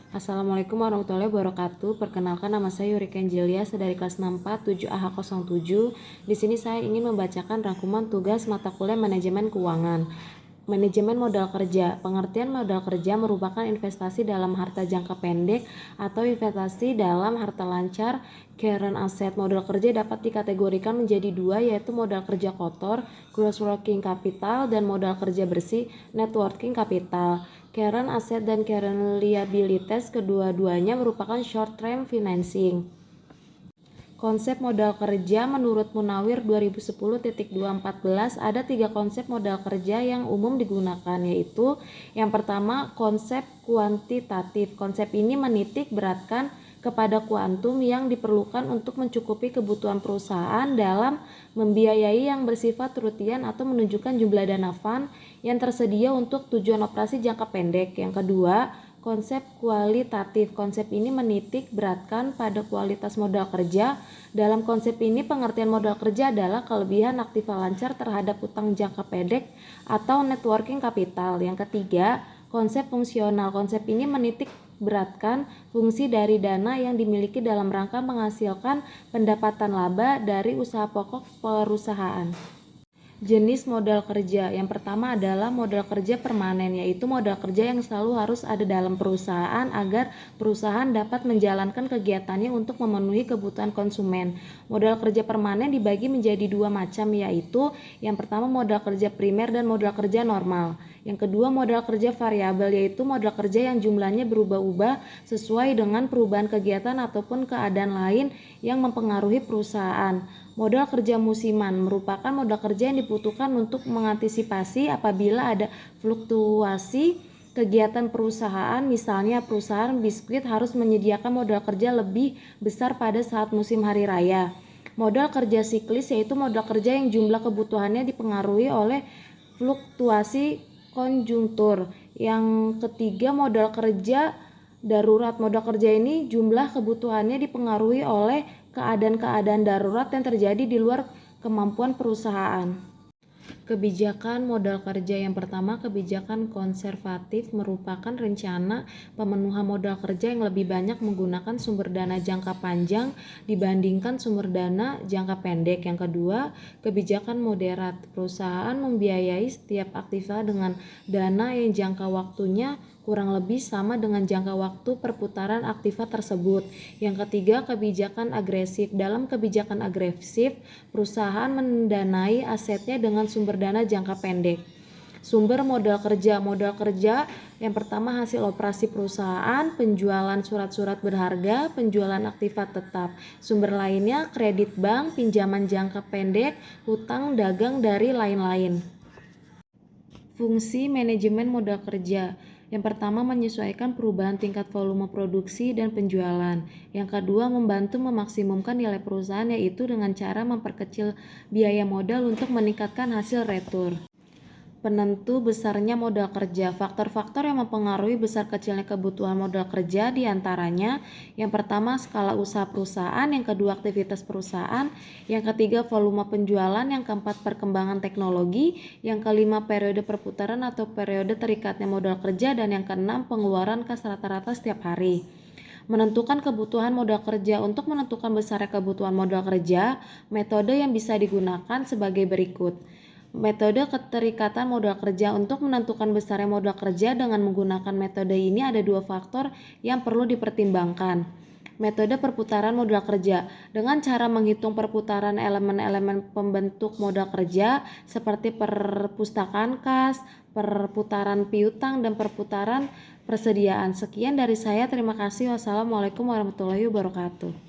Assalamualaikum warahmatullahi wabarakatuh. Perkenalkan, nama saya Yurika Angelia dari kelas 64 7AH07. Di sini saya ingin membacakan rangkuman tugas mata kuliah Manajemen Keuangan. Manajemen modal kerja. Pengertian modal kerja merupakan investasi dalam harta jangka pendek atau investasi dalam harta lancar, current asset. Modal kerja dapat dikategorikan menjadi dua, yaitu modal kerja kotor, gross working capital, dan modal kerja bersih, net working capital. Current asset dan current liabilities kedua-duanya merupakan short term financing. Konsep modal kerja menurut Munawir 2010.214 ada 3 konsep modal kerja yang umum digunakan, yaitu yang pertama konsep kuantitatif. Konsep ini menitik beratkan kepada kuantum yang diperlukan untuk mencukupi kebutuhan perusahaan dalam membiayai yang bersifat rutian atau menunjukkan jumlah dana fund yang tersedia untuk tujuan operasi jangka pendek. Yang kedua, konsep kualitatif. Konsep ini menitik beratkan pada kualitas modal kerja. Dalam konsep ini, pengertian modal kerja adalah kelebihan aktiva lancar terhadap utang jangka pendek atau net working capital. Yang ketiga, konsep fungsional. Konsep ini menitik beratkan fungsi dari dana yang dimiliki dalam rangka menghasilkan pendapatan laba dari usaha pokok perusahaan. Jenis modal kerja. Yang pertama adalah modal kerja permanen, yaitu modal kerja yang selalu harus ada dalam perusahaan agar perusahaan dapat menjalankan kegiatannya untuk memenuhi kebutuhan konsumen. Modal kerja permanen dibagi menjadi dua macam, yaitu yang pertama modal kerja primer dan modal kerja normal. Yang kedua modal kerja variabel, yaitu modal kerja yang jumlahnya berubah-ubah sesuai dengan perubahan kegiatan ataupun keadaan lain yang mempengaruhi perusahaan. Modal kerja musiman merupakan modal kerja yang dibutuhkan untuk mengantisipasi apabila ada fluktuasi kegiatan perusahaan. Misalnya perusahaan biskuit harus menyediakan modal kerja lebih besar pada saat musim hari raya. Modal kerja siklis yaitu modal kerja yang jumlah kebutuhannya dipengaruhi oleh fluktuasi konjungtur. Yang ketiga modal kerja darurat. Modal kerja ini jumlah kebutuhannya dipengaruhi oleh keadaan-keadaan darurat yang terjadi di luar kemampuan perusahaan. Kebijakan modal kerja. Yang pertama, kebijakan konservatif merupakan rencana pemenuhan modal kerja yang lebih banyak menggunakan sumber dana jangka panjang dibandingkan sumber dana jangka pendek. Yang kedua, kebijakan moderat. Perusahaan membiayai setiap aktiva dengan dana yang jangka waktunya kurang lebih sama dengan jangka waktu perputaran aktiva tersebut. Yang ketiga, kebijakan agresif. Dalam kebijakan agresif, perusahaan mendanai asetnya dengan sumber dana jangka pendek. Sumber modal kerja. Modal kerja yang pertama hasil operasi perusahaan, penjualan surat-surat berharga, penjualan aktiva tetap. Sumber lainnya kredit bank, pinjaman jangka pendek, hutang dagang, dari lain-lain. Fungsi manajemen modal kerja. Yang pertama, menyesuaikan perubahan tingkat volume produksi dan penjualan. Yang kedua, membantu memaksimumkan nilai perusahaan, yaitu dengan cara memperkecil biaya modal untuk meningkatkan hasil retur. Penentu besarnya modal kerja. Faktor-faktor yang mempengaruhi besar kecilnya kebutuhan modal kerja diantaranya yang pertama skala usaha perusahaan, yang kedua aktivitas perusahaan, yang ketiga volume penjualan, yang keempat perkembangan teknologi, yang kelima periode perputaran atau periode terikatnya modal kerja, dan yang keenam pengeluaran kas rata-rata setiap hari. Menentukan kebutuhan modal kerja. Untuk menentukan besarnya kebutuhan modal kerja, metode yang bisa digunakan sebagai berikut. Metode keterikatan modal kerja. Untuk menentukan besarnya modal kerja dengan menggunakan metode ini ada dua faktor yang perlu dipertimbangkan. Metode perputaran modal kerja dengan cara menghitung perputaran elemen-elemen pembentuk modal kerja seperti perpustakaan kas, perputaran piutang, dan perputaran persediaan. Sekian dari saya, terima kasih. Wassalamualaikum warahmatullahi wabarakatuh.